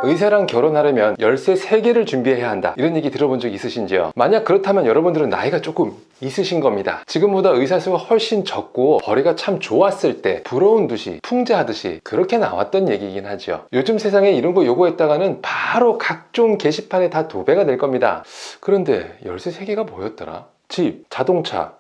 의사랑 결혼하려면 열쇠 3개를 준비해야 한다, 이런 얘기 들어본 적 있으신지요? 만약 그렇다면 여러분들은 나이가 조금 있으신 겁니다. 지금보다 의사 수가 훨씬 적고 벌이가 참 좋았을 때 부러운 듯이 풍자하듯이 그렇게 나왔던 얘기이긴 하죠. 요즘 세상에 이런 거 요구했다가는 바로 각종 게시판에 다 도배가 될 겁니다. 그런데 열쇠 3개가 뭐였더라? 집, 자동차,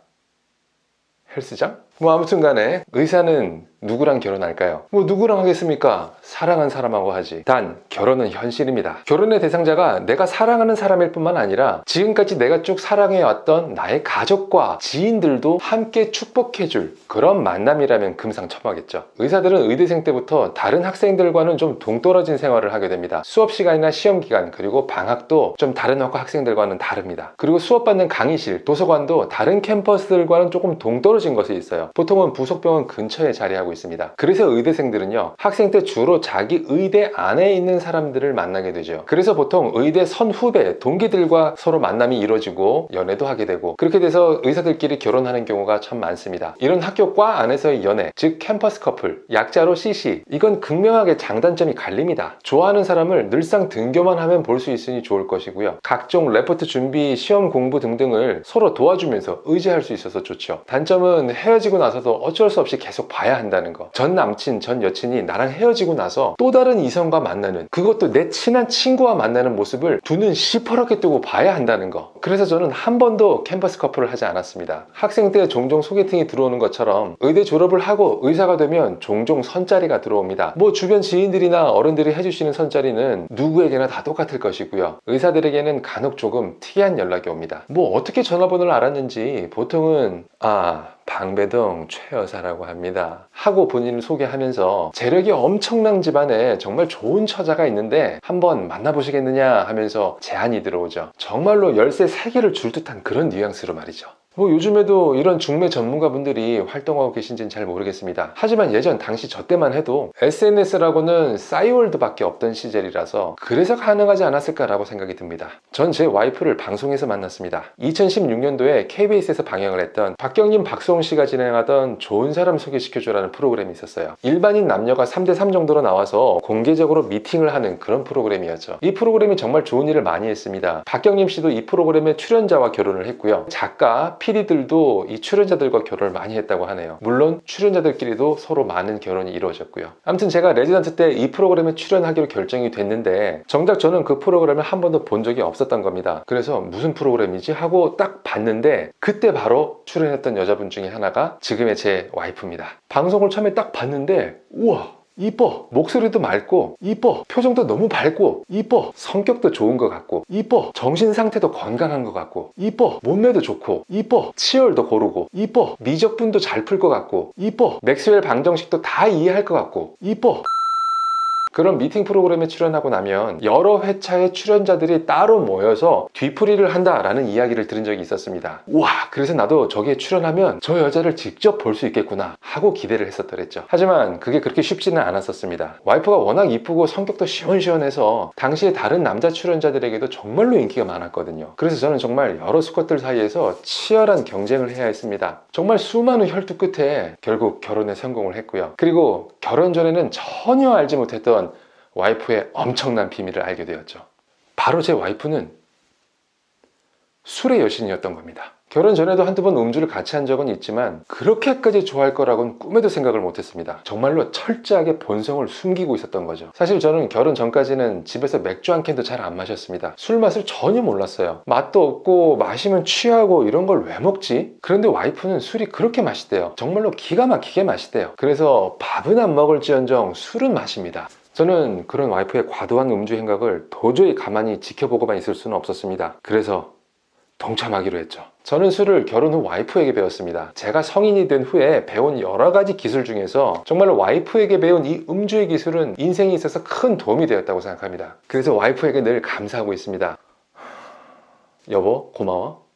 헬스장? 뭐 아무튼 간에 의사는 누구랑 결혼할까요? 뭐 누구랑 하겠습니까? 사랑한 사람하고 하지. 단 결혼은 현실입니다. 결혼의 대상자가 내가 사랑하는 사람일 뿐만 아니라 지금까지 내가 쭉 사랑해왔던 나의 가족과 지인들도 함께 축복해줄 그런 만남이라면 금상첨화겠죠. 의사들은 의대생 때부터 다른 학생들과는 좀 동떨어진 생활을 하게 됩니다. 수업 시간이나 시험 기간, 그리고 방학도 좀 다른 학과 학생들과는 다릅니다. 그리고 수업받는 강의실, 도서관도 다른 캠퍼스들과는 조금 동떨어진 것이 있어요. 보통은 부속병원 근처에 자리하고 있습니다. 그래서 의대생들은요, 학생 때 주로 자기 의대 안에 있는 사람들을 만나게 되죠. 그래서 보통 의대 선후배, 동기들과 서로 만남이 이루어지고 연애도 하게 되고, 그렇게 돼서 의사들끼리 결혼하는 경우가 참 많습니다. 이런 학교과 안에서의 연애, 즉 캠퍼스 커플, 약자로 CC, 이건 극명하게 장단점이 갈립니다. 좋아하는 사람을 늘상 등교만 하면 볼 수 있으니 좋을 것이고요, 각종 레포트 준비, 시험 공부 등등을 서로 도와주면서 의지할 수 있어서 좋죠. 단점은 헤어지고 나서도 어쩔 수 없이 계속 봐야 한다는 거. 전 남친, 전 여친이 나랑 헤어지고 나서 또 다른 이성과 만나는, 그것도 내 친한 친구와 만나는 모습을 두 눈 시퍼렇게 뜨고 봐야 한다는 거. 그래서 저는 한 번도 캠퍼스 커플을 하지 않았습니다. 학생 때 종종 소개팅이 들어오는 것처럼 의대 졸업을 하고 의사가 되면 종종 선자리가 들어옵니다. 뭐 주변 지인들이나 어른들이 해주시는 선자리는 누구에게나 다 똑같을 것이고요, 의사들에게는 간혹 조금 특이한 연락이 옵니다. 뭐 어떻게 전화번호를 알았는지 보통은 방배동 최 여사라고 합니다 하고 본인을 소개하면서 재력이 엄청난 집안에 정말 좋은 처자가 있는데 한번 만나보시겠느냐 하면서 제안이 들어오죠. 정말로 열쇠 3개를 줄 듯한 그런 뉘앙스로 말이죠. 뭐 요즘에도 이런 중매 전문가분들이 활동하고 계신지는 잘 모르겠습니다. 하지만 예전 당시 저 때만 해도 SNS라고는 싸이월드밖에 없던 시절이라서 그래서 가능하지 않았을까라고 생각이 듭니다. 전 제 와이프를 방송에서 만났습니다. 2016년도에 KBS에서 방영을 했던 박경림, 박수홍 씨가 진행하던 좋은 사람 소개시켜줘라는 프로그램이 있었어요. 일반인 남녀가 3대3 정도로 나와서 공개적으로 미팅을 하는 그런 프로그램이었죠. 이 프로그램이 정말 좋은 일을 많이 했습니다. 박경림 씨도 이 프로그램의 출연자와 결혼을 했고요, 작가, PD들도 이 출연자들과 결혼을 많이 했다고 하네요. 물론 출연자들끼리도 서로 많은 결혼이 이루어졌고요. 아무튼 제가 레지던트 때 이 프로그램에 출연하기로 결정이 됐는데 정작 저는 그 프로그램을 한 번도 본 적이 없었던 겁니다. 그래서 무슨 프로그램이지 하고 딱 봤는데 그때 바로 출연했던 여자분 중에 하나가 지금의 제 와이프입니다. 방송을 처음에 딱 봤는데 우와, 이뻐, 목소리도 맑고 이뻐, 표정도 너무 밝고 이뻐, 성격도 좋은 것 같고 이뻐, 정신 상태도 건강한 것 같고 이뻐, 몸매도 좋고 이뻐, 치열도 고르고 이뻐, 미적분도 잘 풀 것 같고 이뻐, 맥스웰 방정식도 다 이해할 것 같고 이뻐. 그런 미팅 프로그램에 출연하고 나면 여러 회차의 출연자들이 따로 모여서 뒤풀이를 한다라는 이야기를 들은 적이 있었습니다. 와, 그래서 나도 저기에 출연하면 저 여자를 직접 볼 수 있겠구나 하고 기대를 했었더랬죠. 하지만 그게 그렇게 쉽지는 않았었습니다. 와이프가 워낙 이쁘고 성격도 시원시원해서 당시에 다른 남자 출연자들에게도 정말로 인기가 많았거든요. 그래서 저는 정말 여러 수컷들 사이에서 치열한 경쟁을 해야 했습니다. 정말 수많은 혈투 끝에 결국 결혼에 성공을 했고요. 그리고 결혼 전에는 전혀 알지 못했던 와이프의 엄청난 비밀을 알게 되었죠. 바로 제 와이프는 술의 여신이었던 겁니다. 결혼 전에도 한두 번 음주를 같이 한 적은 있지만 그렇게까지 좋아할 거라고는 꿈에도 생각을 못했습니다. 정말로 철저하게 본성을 숨기고 있었던 거죠. 사실 저는 결혼 전까지는 집에서 맥주 한 캔도 잘 안 마셨습니다. 술 맛을 전혀 몰랐어요. 맛도 없고 마시면 취하고 이런 걸 왜 먹지? 그런데 와이프는 술이 그렇게 맛있대요. 정말로 기가 막히게 맛있대요. 그래서 밥은 안 먹을지언정 술은 마십니다. 저는 그런 와이프의 과도한 음주 행각을 도저히 가만히 지켜보고만 있을 수는 없었습니다. 그래서 동참하기로 했죠. 저는 술을 결혼 후 와이프에게 배웠습니다. 제가 성인이 된 후에 배운 여러 가지 기술 중에서 정말로 와이프에게 배운 이 음주의 기술은 인생에 있어서 큰 도움이 되었다고 생각합니다. 그래서 와이프에게 늘 감사하고 있습니다. 여보, 고마워.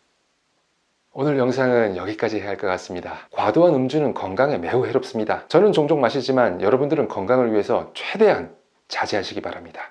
오늘 영상은 여기까지 해야 할 것 같습니다. 과도한 음주는 건강에 매우 해롭습니다. 저는 종종 마시지만 여러분들은 건강을 위해서 최대한 자제하시기 바랍니다.